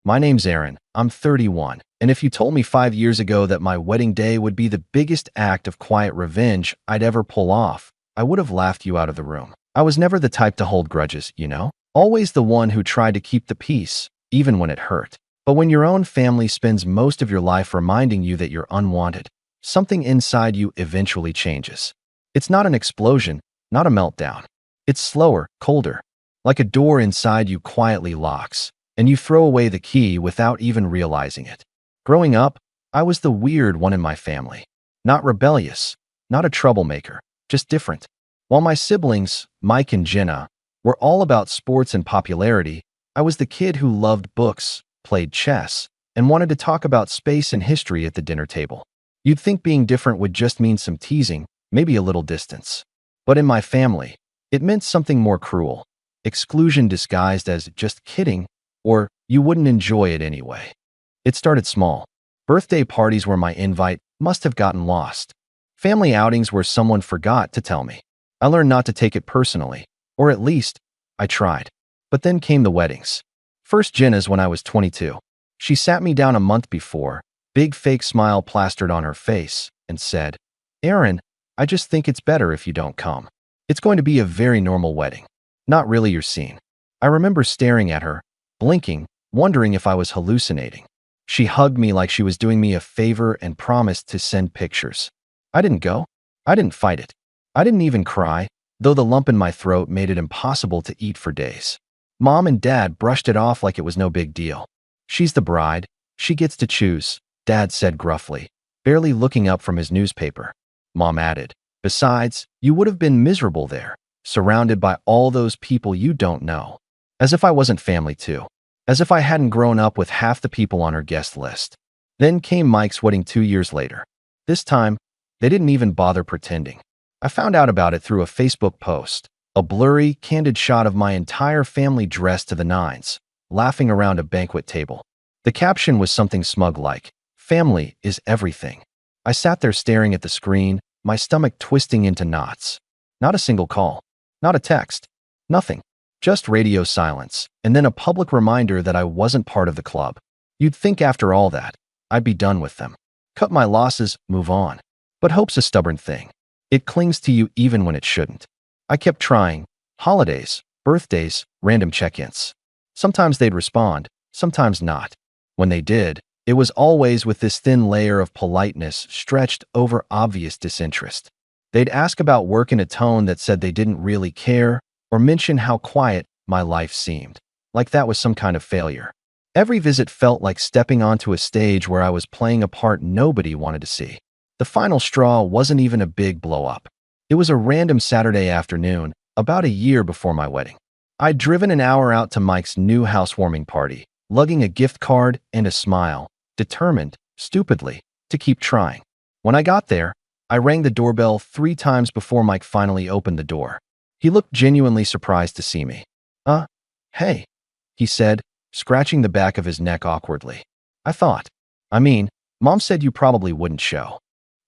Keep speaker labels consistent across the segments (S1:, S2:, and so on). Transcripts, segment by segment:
S1: My name's Aaron. I'm 31. And if you told me 5 years ago that my wedding day would be the biggest act of quiet revenge I'd ever pull off, I would have laughed you out of the room. I was never the type to hold grudges, you know? Always the one who tried to keep the peace, even when it hurt. But when your own family spends most of your life reminding you that you're unwanted, something inside you eventually changes. It's not an explosion, not a meltdown. It's slower, colder, like a door inside you quietly locks, and you throw away the key without even realizing it. Growing up, I was the weird one in my family. Not rebellious, not a troublemaker, just different. While my siblings, Mike and Jenna, were all about sports and popularity, I was the kid who loved books, played chess, and wanted to talk about space and history at the dinner table. You'd think being different would just mean some teasing, maybe a little distance. But in my family, it meant something more cruel. Exclusion disguised as just kidding, or you wouldn't enjoy it anyway. It started small. Birthday parties where my invite must have gotten lost. Family outings where someone forgot to tell me. I learned not to take it personally, or at least, I tried. But then came the weddings. First Jenna's when I was 22. She sat me down a month before, big fake smile plastered on her face, and said, "Aaron, I just think it's better if you don't come. It's going to be a very normal wedding. Not really your scene." I remember staring at her, blinking, wondering if I was hallucinating. She hugged me like she was doing me a favor and promised to send pictures. I didn't go. I didn't fight it. I didn't even cry, though the lump in my throat made it impossible to eat for days. Mom and Dad brushed it off like it was no big deal. "She's the bride. She gets to choose," Dad said gruffly, barely looking up from his newspaper. Mom added, "Besides, you would have been miserable there, surrounded by all those people you don't know." As if I wasn't family too. As if I hadn't grown up with half the people on her guest list. Then came Mike's wedding 2 years later. This time, they didn't even bother pretending. I found out about it through a Facebook post, a blurry, candid shot of my entire family dressed to the nines, laughing around a banquet table. The caption was something smug like, "Family is everything." I sat there staring at the screen, my stomach twisting into knots. Not a single call. Not a text. Nothing. Just radio silence, and then a public reminder that I wasn't part of the club. You'd think after all that, I'd be done with them. Cut my losses, move on. But hope's a stubborn thing. It clings to you even when it shouldn't. I kept trying. Holidays, birthdays, random check-ins. Sometimes they'd respond, sometimes not. When they did, it was always with this thin layer of politeness stretched over obvious disinterest. They'd ask about work in a tone that said they didn't really care, or mention how quiet my life seemed, like that was some kind of failure. Every visit felt like stepping onto a stage where I was playing a part nobody wanted to see. The final straw wasn't even a big blow-up. It was a random Saturday afternoon, about a year before my wedding. I'd driven an hour out to Mike's new housewarming party, lugging a gift card and a smile, determined, stupidly, to keep trying. When I got there, I rang the doorbell 3 times before Mike finally opened the door. He looked genuinely surprised to see me. Hey," he said, scratching the back of his neck awkwardly. I mean, Mom said you probably wouldn't show."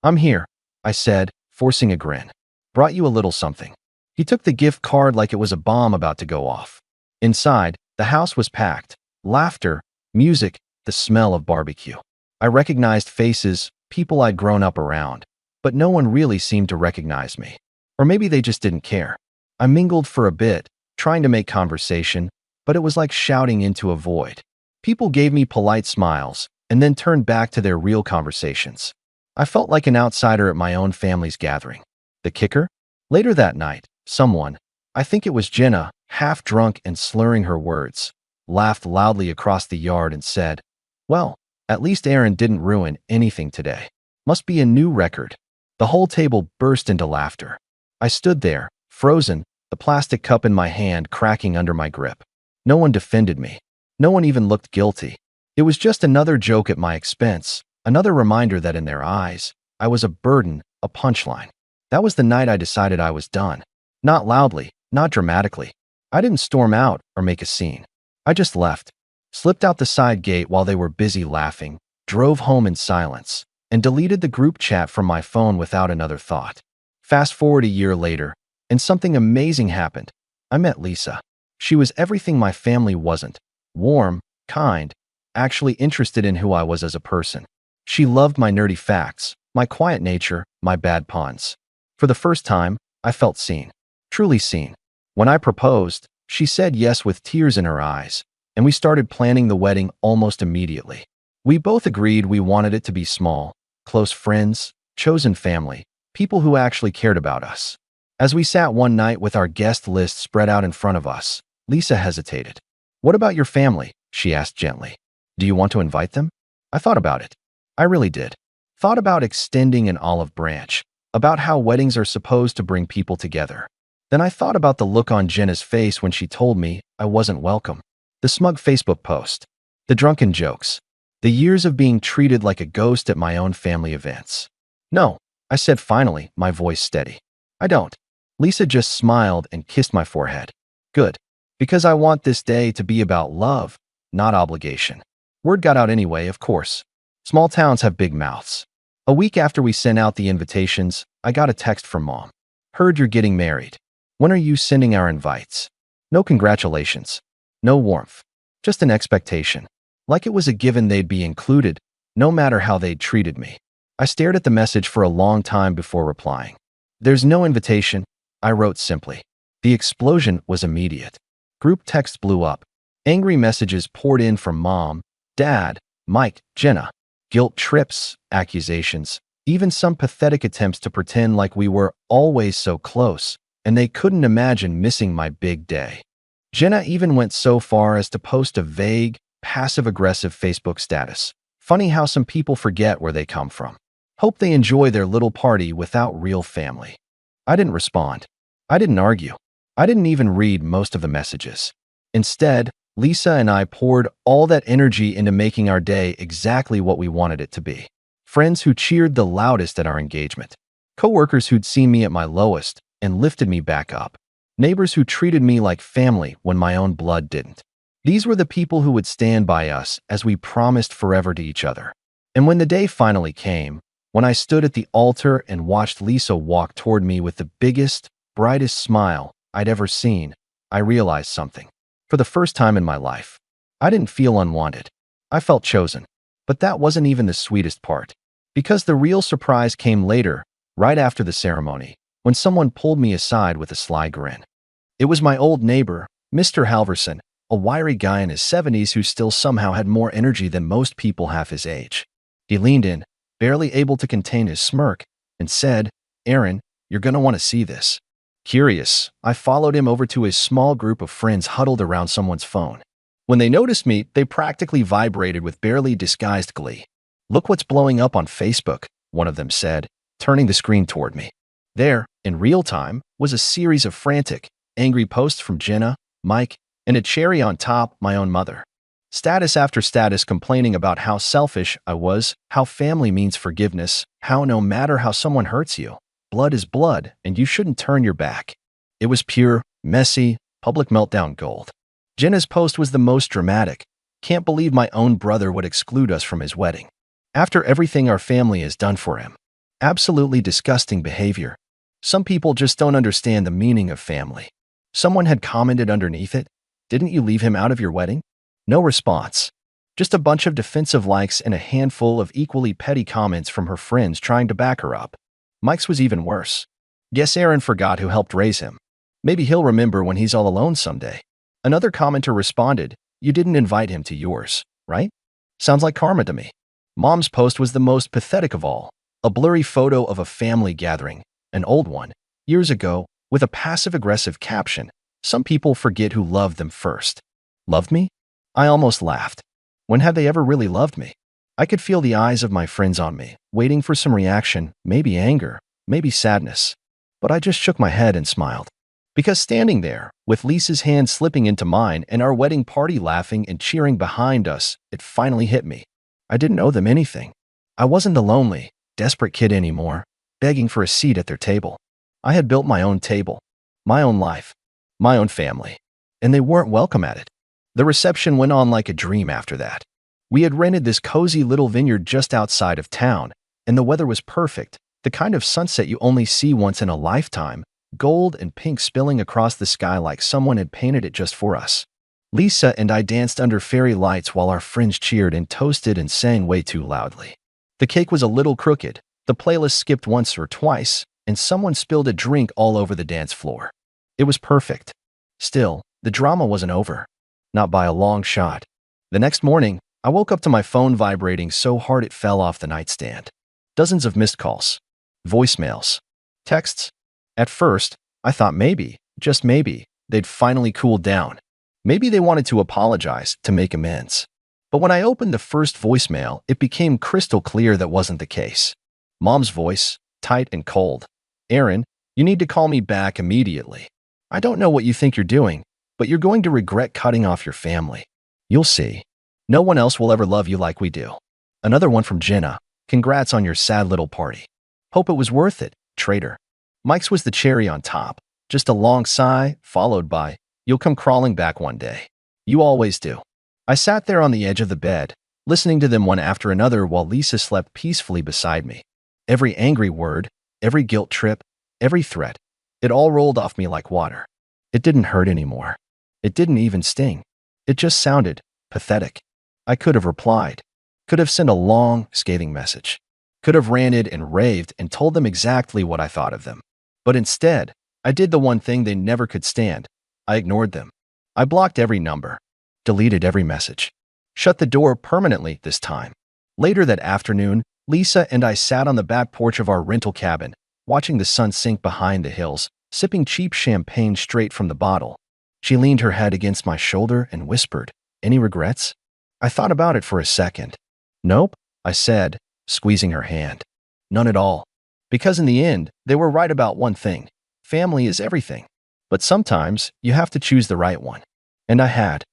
S1: "I'm here," I said, forcing a grin. "Brought you a little something." He took the gift card like it was a bomb about to go off. Inside, the house was packed. Laughter, music, the smell of barbecue. I recognized faces, people I'd grown up around, but no one really seemed to recognize me. Or maybe they just didn't care. I mingled for a bit, trying to make conversation, but it was like shouting into a void. People gave me polite smiles, and then turned back to their real conversations. I felt like an outsider at my own family's gathering. The kicker? Later that night, someone, I think it was Jenna, half drunk and slurring her words, laughed loudly across the yard and said, "Well, at least Aaron didn't ruin anything today. Must be a new record." The whole table burst into laughter. I stood there, frozen, the plastic cup in my hand cracking under my grip. No one defended me. No one even looked guilty. It was just another joke at my expense, another reminder that in their eyes, I was a burden, a punchline. That was the night I decided I was done. Not loudly, not dramatically. I didn't storm out or make a scene. I just left, slipped out the side gate while they were busy laughing, drove home in silence, and deleted the group chat from my phone without another thought. Fast forward a year later, and something amazing happened. I met Lisa. She was everything my family wasn't. Warm, kind, actually interested in who I was as a person. She loved my nerdy facts, my quiet nature, my bad puns. For the first time, I felt seen. Truly seen. When I proposed, she said yes with tears in her eyes, and we started planning the wedding almost immediately. We both agreed we wanted it to be small, close friends, chosen family, people who actually cared about us. As we sat one night with our guest list spread out in front of us, Lisa hesitated. "What about your family?" she asked gently. "Do you want to invite them?" I thought about it. I really did. Thought about extending an olive branch, about how weddings are supposed to bring people together. Then I thought about the look on Jenna's face when she told me I wasn't welcome. The smug Facebook post. The drunken jokes. The years of being treated like a ghost at my own family events. "No," I said finally, my voice steady. "I don't." Lisa just smiled and kissed my forehead. "Good. Because I want this day to be about love, not obligation." Word got out anyway, of course. Small towns have big mouths. A week after we sent out the invitations, I got a text from Mom. "Heard you're getting married. When are you sending our invites?" No congratulations. No warmth. Just an expectation. Like it was a given they'd be included, no matter how they'd treated me. I stared at the message for a long time before replying. "There's no invitation," I wrote simply. The explosion was immediate. Group texts blew up. Angry messages poured in from Mom, Dad, Mike, Jenna. Guilt trips, accusations, even some pathetic attempts to pretend like we were always so close, and they couldn't imagine missing my big day. Jenna even went so far as to post a vague, passive-aggressive Facebook status. "Funny how some people forget where they come from. Hope they enjoy their little party without real family." I didn't respond. I didn't argue. I didn't even read most of the messages. Instead, Lisa and I poured all that energy into making our day exactly what we wanted it to be. Friends who cheered the loudest at our engagement. Coworkers who'd seen me at my lowest and lifted me back up. Neighbors who treated me like family when my own blood didn't. These were the people who would stand by us as we promised forever to each other. And when the day finally came, when I stood at the altar and watched Lisa walk toward me with the biggest, brightest smile I'd ever seen, I realized something. For the first time in my life, I didn't feel unwanted. I felt chosen. But that wasn't even the sweetest part. Because the real surprise came later, right after the ceremony, when someone pulled me aside with a sly grin. It was my old neighbor, Mr. Halverson, a wiry guy in his 70s who still somehow had more energy than most people half his age. He leaned in, barely able to contain his smirk, and said, "Aaron, you're gonna want to see this." Curious, I followed him over to his small group of friends huddled around someone's phone. When they noticed me, they practically vibrated with barely disguised glee. "Look what's blowing up on Facebook," one of them said, turning the screen toward me. There, in real time, was a series of frantic, angry posts from Jenna, Mike, and a cherry on top, my own mother. Status after status complaining about how selfish I was, how family means forgiveness, how no matter how someone hurts you, blood is blood, and you shouldn't turn your back. It was pure, messy, public meltdown gold. Jenna's post was the most dramatic. "Can't believe my own brother would exclude us from his wedding. After everything our family has done for him. Absolutely disgusting behavior. Some people just don't understand the meaning of family." Someone had commented underneath it, "Didn't you leave him out of your wedding?" No response. Just a bunch of defensive likes and a handful of equally petty comments from her friends trying to back her up. Mike's was even worse. "Guess Aaron forgot who helped raise him. Maybe he'll remember when he's all alone someday." Another commenter responded, "You didn't invite him to yours, right? Sounds like karma to me." Mom's post was the most pathetic of all. A blurry photo of a family gathering, an old one, years ago, with a passive-aggressive caption, "Some people forget who loved them first." Loved me? I almost laughed. When have they ever really loved me? I could feel the eyes of my friends on me, waiting for some reaction, maybe anger, maybe sadness. But I just shook my head and smiled. Because standing there, with Lisa's hand slipping into mine and our wedding party laughing and cheering behind us, it finally hit me. I didn't owe them anything. I wasn't the lonely, desperate kid anymore, begging for a seat at their table. I had built my own table, my own life, my own family, and they weren't welcome at it. The reception went on like a dream after that. We had rented this cozy little vineyard just outside of town, and the weather was perfect, the kind of sunset you only see once in a lifetime, gold and pink spilling across the sky like someone had painted it just for us. Lisa and I danced under fairy lights while our friends cheered and toasted and sang way too loudly. The cake was a little crooked, the playlist skipped once or twice, and someone spilled a drink all over the dance floor. It was perfect. Still, the drama wasn't over. Not by a long shot. The next morning, I woke up to my phone vibrating so hard it fell off the nightstand. Dozens of missed calls. Voicemails. Texts. At first, I thought maybe, just maybe, they'd finally cooled down. Maybe they wanted to apologize, to make amends. But when I opened the first voicemail, it became crystal clear that wasn't the case. Mom's voice, tight and cold. "Aaron, you need to call me back immediately. I don't know what you think you're doing, but you're going to regret cutting off your family. You'll see. No one else will ever love you like we do." Another one from Jenna. "Congrats on your sad little party. Hope it was worth it, traitor." Mike's was the cherry on top. Just a long sigh, followed by, "You'll come crawling back one day. You always do." I sat there on the edge of the bed, listening to them one after another while Lisa slept peacefully beside me. Every angry word, every guilt trip, every threat, it all rolled off me like water. It didn't hurt anymore. It didn't even sting. It just sounded pathetic. I could have replied. Could have sent a long, scathing message. Could have ranted and raved and told them exactly what I thought of them. But instead, I did the one thing they never could stand. I ignored them. I blocked every number. Deleted every message. Shut the door permanently this time. Later that afternoon, Lisa and I sat on the back porch of our rental cabin, watching the sun sink behind the hills, sipping cheap champagne straight from the bottle. She leaned her head against my shoulder and whispered, "Any regrets?" I thought about it for a second. "Nope," I said, squeezing her hand. "None at all. Because in the end, they were right about one thing. Family is everything. But sometimes, you have to choose the right one." And I had.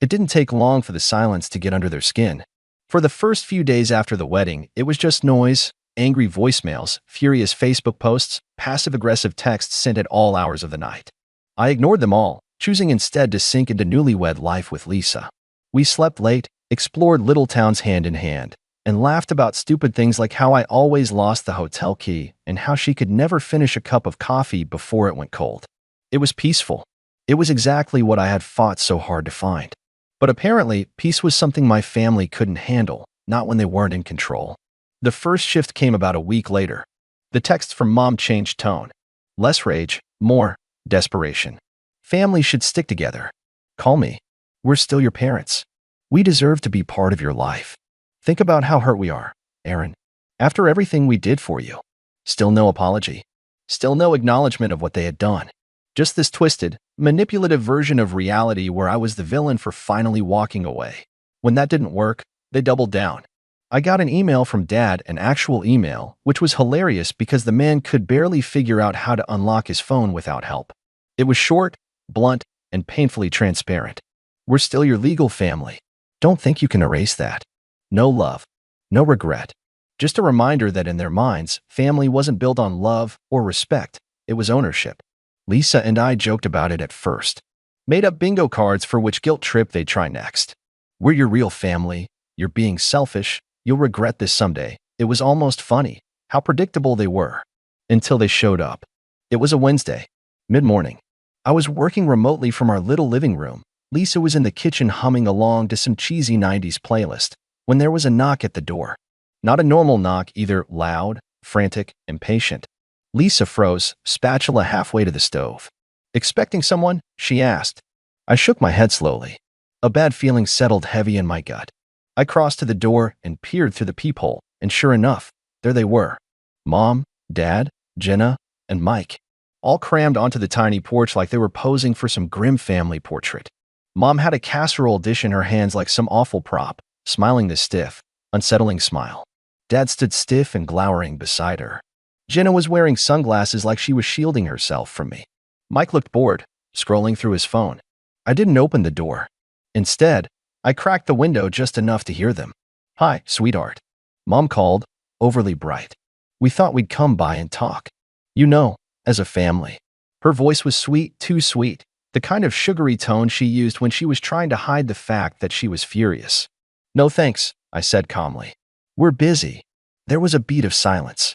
S1: It didn't take long for the silence to get under their skin. For the first few days after the wedding, it was just noise, angry voicemails, furious Facebook posts, passive-aggressive texts sent at all hours of the night. I ignored them all, choosing instead to sink into newlywed life with Lisa. We slept late, explored little towns hand in hand, and laughed about stupid things like how I always lost the hotel key and how she could never finish a cup of coffee before it went cold. It was peaceful. It was exactly what I had fought so hard to find. But apparently, peace was something my family couldn't handle, not when they weren't in control. The first shift came about a week later. The text from Mom changed tone. Less rage, more desperation. "Family should stick together. Call me. We're still your parents. We deserve to be part of your life. Think about how hurt we are, Aaron. After everything we did for you." Still no apology. Still no acknowledgement of what they had done. Just this twisted, manipulative version of reality where I was the villain for finally walking away. When that didn't work, they doubled down. I got an email from Dad, an actual email, which was hilarious because the man could barely figure out how to unlock his phone without help. It was short, blunt, and painfully transparent. "We're still your legal family. Don't think you can erase that. No love. No regret." Just a reminder that in their minds, family wasn't built on love or respect. It was ownership. Lisa and I joked about it at first. Made up bingo cards for which guilt trip they'd try next. "We're your real family. You're being selfish. You'll regret this someday." It was almost funny how predictable they were. Until they showed up. It was a Wednesday. Mid-morning. I was working remotely from our little living room. Lisa was in the kitchen humming along to some cheesy 90s playlist when there was a knock at the door. Not a normal knock, either loud, frantic, impatient. Lisa froze, spatula halfway to the stove. "Expecting someone?" she asked. I shook my head slowly. A bad feeling settled heavy in my gut. I crossed to the door and peered through the peephole, and sure enough, there they were. Mom, Dad, Jenna, and Mike. All crammed onto the tiny porch like they were posing for some grim family portrait. Mom had a casserole dish in her hands like some awful prop, smiling this stiff, unsettling smile. Dad stood stiff and glowering beside her. Jenna was wearing sunglasses like she was shielding herself from me. Mike looked bored, scrolling through his phone. I didn't open the door. Instead, I cracked the window just enough to hear them. "Hi, sweetheart," Mom called, overly bright. "We thought we'd come by and talk. You know, as a family." Her voice was sweet, too sweet, the kind of sugary tone she used when she was trying to hide the fact that she was furious. "No thanks," I said calmly. "We're busy." There was a beat of silence.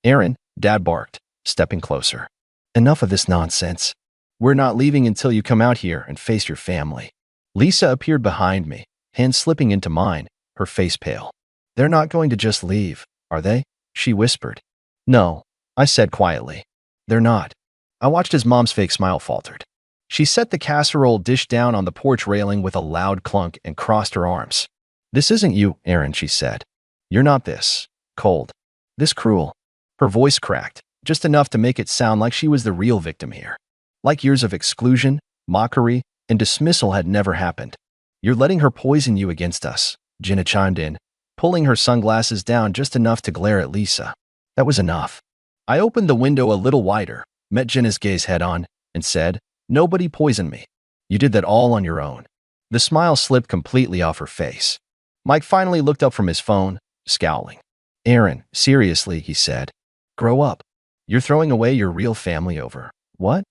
S1: "Aaron," Dad barked, stepping closer. "Enough of this nonsense. We're not leaving until you come out here and face your family." Lisa appeared behind me, hand slipping into mine, her face pale. They're not going to just leave, are they? She whispered. No, I said quietly. They're not. I watched as Mom's fake smile faltered. She set the casserole dish down on the porch railing with a loud clunk and crossed her arms. This isn't you, Aaron, she said. You're not this cold, this cruel. Her voice cracked, just enough to make it sound like she was the real victim here. Like years of exclusion, mockery, and dismissal had never happened. You're letting her poison you against us, Jenna chimed in, pulling her sunglasses down just enough to glare at Lisa. That was enough. I opened the window a little wider, met Jenna's gaze head-on, and said, Nobody poisoned me. You did that all on your own. The smile slipped completely off her face. Mike finally looked up from his phone, scowling. Aaron, seriously, he said. Grow up. You're throwing away your real family over. What?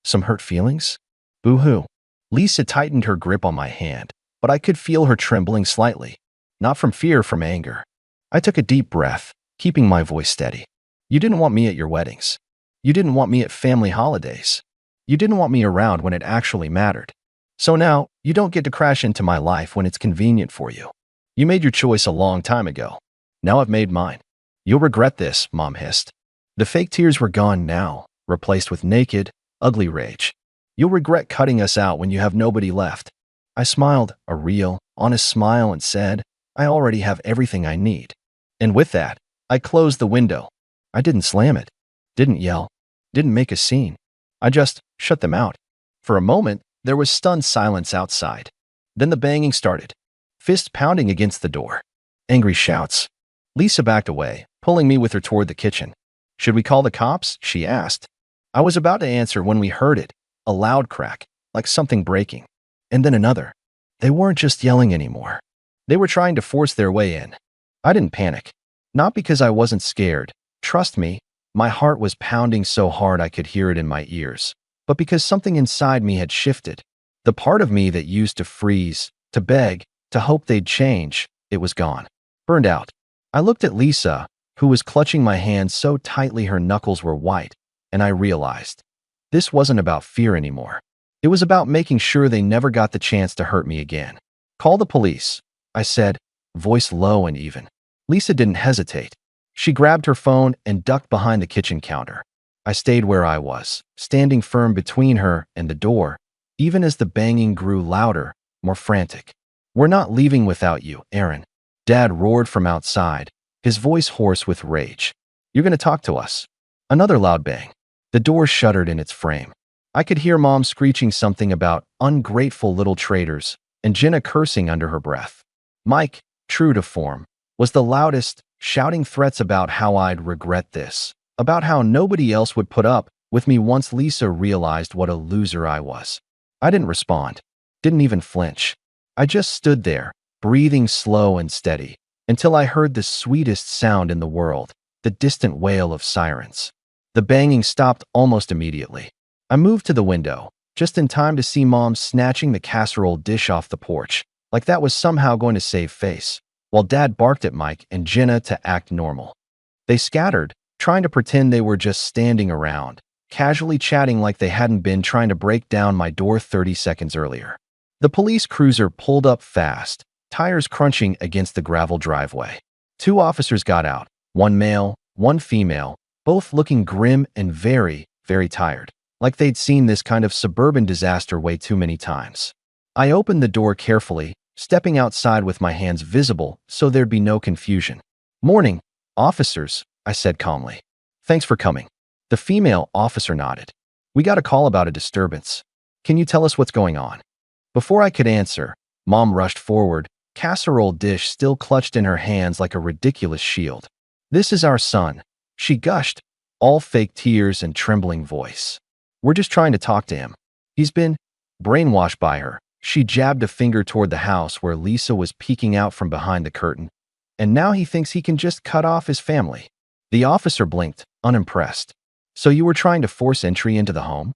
S1: Some hurt feelings? Boo-hoo. Lisa tightened her grip on my hand, but I could feel her trembling slightly. Not from fear, from anger. I took a deep breath, keeping my voice steady. You didn't want me at your weddings. You didn't want me at family holidays. You didn't want me around when it actually mattered. So now, you don't get to crash into my life when it's convenient for you. You made your choice a long time ago. Now I've made mine. You'll regret this, Mom hissed. The fake tears were gone now, replaced with naked, ugly rage. You'll regret cutting us out when you have nobody left. I smiled, a real, honest smile, and said, I already have everything I need. And with that, I closed the window. I didn't slam it, didn't yell, didn't make a scene. I just shut them out. For a moment, there was stunned silence outside. Then the banging started, fists pounding against the door. Angry shouts. Lisa backed away, pulling me with her toward the kitchen. Should we call the cops? She asked. I was about to answer when we heard it, a loud crack, like something breaking. And then another. They weren't just yelling anymore. They were trying to force their way in. I didn't panic. Not because I wasn't scared. Trust me, my heart was pounding so hard I could hear it in my ears. But because something inside me had shifted. The part of me that used to freeze, to beg, to hope they'd change, it was gone. Burned out. I looked at Lisa, who was clutching my hand so tightly her knuckles were white, and I realized this wasn't about fear anymore. It was about making sure they never got the chance to hurt me again. Call the police, I said, voice low and even. Lisa didn't hesitate. She grabbed her phone and ducked behind the kitchen counter. I stayed where I was, standing firm between her and the door, even as the banging grew louder, more frantic. We're not leaving without you, Aaron. Dad roared from outside, his voice hoarse with rage. You're going to talk to us. Another loud bang. The door shuddered in its frame. I could hear Mom screeching something about ungrateful little traitors and Jenna cursing under her breath. Mike, true to form, was the loudest, shouting threats about how I'd regret this, about how nobody else would put up with me once Lisa realized what a loser I was. I didn't respond, didn't even flinch. I just stood there, breathing slow and steady, until I heard the sweetest sound in the world, the distant wail of sirens. The banging stopped almost immediately. I moved to the window, just in time to see Mom snatching the casserole dish off the porch, like that was somehow going to save face, while Dad barked at Mike and Jenna to act normal. They scattered, trying to pretend they were just standing around, casually chatting like they hadn't been trying to break down my door 30 seconds earlier. The police cruiser pulled up fast, tires crunching against the gravel driveway. 2 officers got out, 1 male, 1 female, both looking grim and very, very tired, like they'd seen this kind of suburban disaster way too many times. I opened the door carefully, stepping outside with my hands visible so there'd be no confusion. Morning, officers, I said calmly. Thanks for coming. The female officer nodded. We got a call about a disturbance. Can you tell us what's going on? Before I could answer, Mom rushed forward, casserole dish still clutched in her hands like a ridiculous shield. This is our son, she gushed, all fake tears and trembling voice. We're just trying to talk to him. He's been brainwashed by her. She jabbed a finger toward the house where Lisa was peeking out from behind the curtain, and now he thinks he can just cut off his family. The officer blinked, unimpressed. So you were trying to force entry into the home?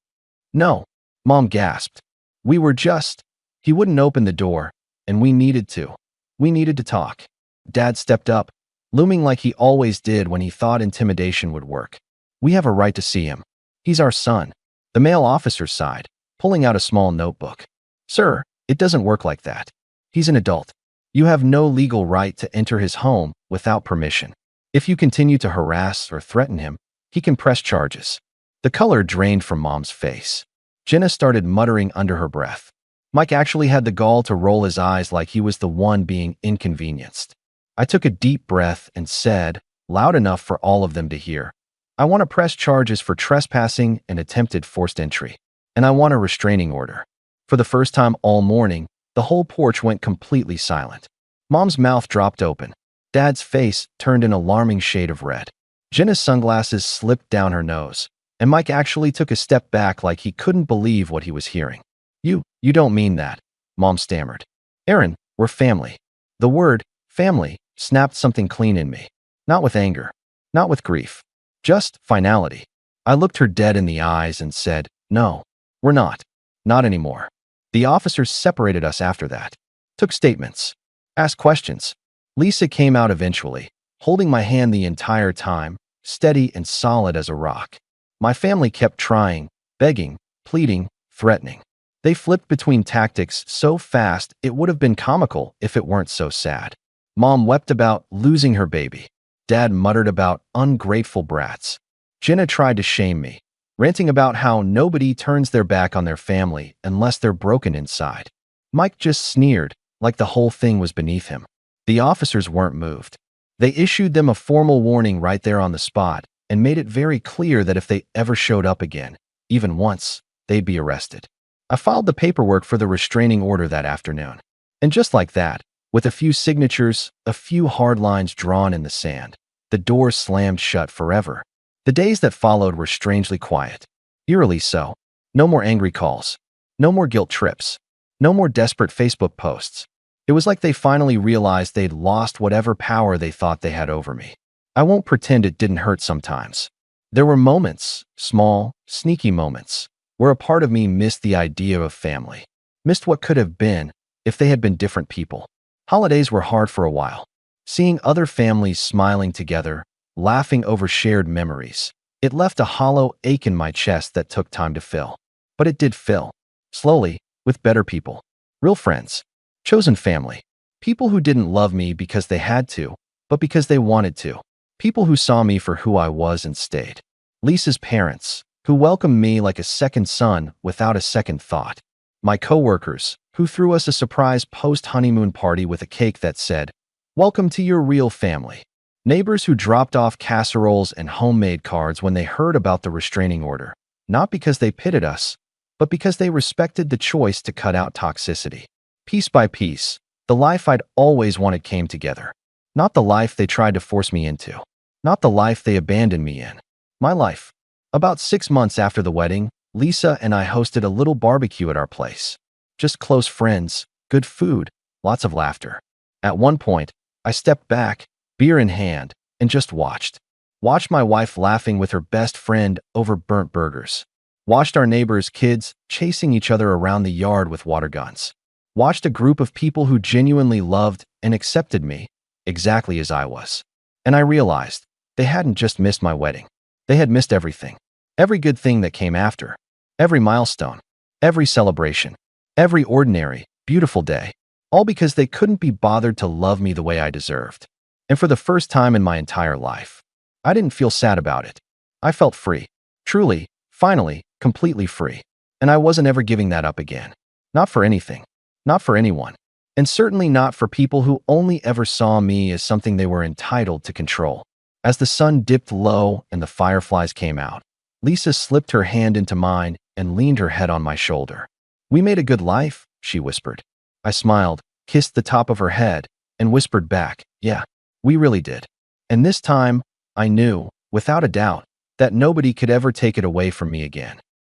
S1: No, Mom gasped. We were just… He wouldn't open the door, and we needed to. We needed to talk. Dad stepped up, looming like he always did when he thought intimidation would work. We have a right to see him. He's our son. The male officer sighed, pulling out a small notebook. Sir, It doesn't work like that. He's an adult. You have no legal right to enter his home without permission. If you continue to harass or threaten him, he can press charges. The color drained from Mom's face. Jenna started muttering under her breath. Mike actually had the gall to roll his eyes like he was the one being inconvenienced. I took a deep breath and said, loud enough for all of them to hear, I want to press charges for trespassing and attempted forced entry. And I want a restraining order. For the first time all morning, the whole porch went completely silent. Mom's mouth dropped open. Dad's face turned an alarming shade of red. Jenna's sunglasses slipped down her nose, and Mike actually took a step back like he couldn't believe what he was hearing. You don't mean that, Mom stammered. Aaron, we're family. The word, family, snapped something clean in me. Not with anger. Not with grief. Just finality. I looked her dead in the eyes and said, no, we're not. Not anymore. The officers separated us after that. Took statements. Asked questions. Lisa came out eventually, holding my hand the entire time, steady and solid as a rock. My family kept trying, begging, pleading, threatening. They flipped between tactics so fast it would have been comical if it weren't so sad. Mom wept about losing her baby. Dad muttered about ungrateful brats. Jenna tried to shame me, ranting about how nobody turns their back on their family unless they're broken inside. Mike just sneered, like the whole thing was beneath him. The officers weren't moved. They issued them a formal warning right there on the spot and made it very clear that if they ever showed up again, even once, they'd be arrested. I filed the paperwork for the restraining order that afternoon. And just like that, with a few signatures, a few hard lines drawn in the sand, the door slammed shut forever. The days that followed were strangely quiet. Eerily so. No more angry calls. No more guilt trips. No more desperate Facebook posts. It was like they finally realized they'd lost whatever power they thought they had over me. I won't pretend it didn't hurt sometimes. There were moments, small, sneaky moments, where a part of me missed the idea of family. Missed what could have been if they had been different people. Holidays were hard for a while. Seeing other families smiling together, laughing over shared memories, it left a hollow ache in my chest that took time to fill. But it did fill. Slowly, with better people. Real friends. Chosen family. People who didn't love me because they had to, but because they wanted to. People who saw me for who I was and stayed. Lisa's parents, who welcomed me like a second son without a second thought. My coworkers, who threw us a surprise post-honeymoon party with a cake that said, "Welcome to your real family." Neighbors who dropped off casseroles and homemade cards when they heard about the restraining order, not because they pitted us, but because they respected the choice to cut out toxicity. Piece by piece, the life I'd always wanted came together. Not the life they tried to force me into. Not the life they abandoned me in. My life. About 6 months after the wedding, Lisa and I hosted a little barbecue at our place. Just close friends, good food, lots of laughter. At one point, I stepped back, beer in hand, and just watched. Watched my wife laughing with her best friend over burnt burgers. Watched our neighbors' kids chasing each other around the yard with water guns. Watched a group of people who genuinely loved and accepted me, exactly as I was. And I realized they hadn't just missed my wedding. They had missed everything. Every good thing that came after. Every milestone. Every celebration. Every ordinary, beautiful day. All because they couldn't be bothered to love me the way I deserved. And for the first time in my entire life, I didn't feel sad about it. I felt free. Truly, finally, completely free. And I wasn't ever giving that up again. Not for anything. Not for anyone. And certainly not for people who only ever saw me as something they were entitled to control. As the sun dipped low and the fireflies came out, Lisa slipped her hand into mine and leaned her head on my shoulder. "We made a good life," she whispered. I smiled, kissed the top of her head, and whispered back, "Yeah, we really did." And this time, I knew, without a doubt, that nobody could ever take it away from me again.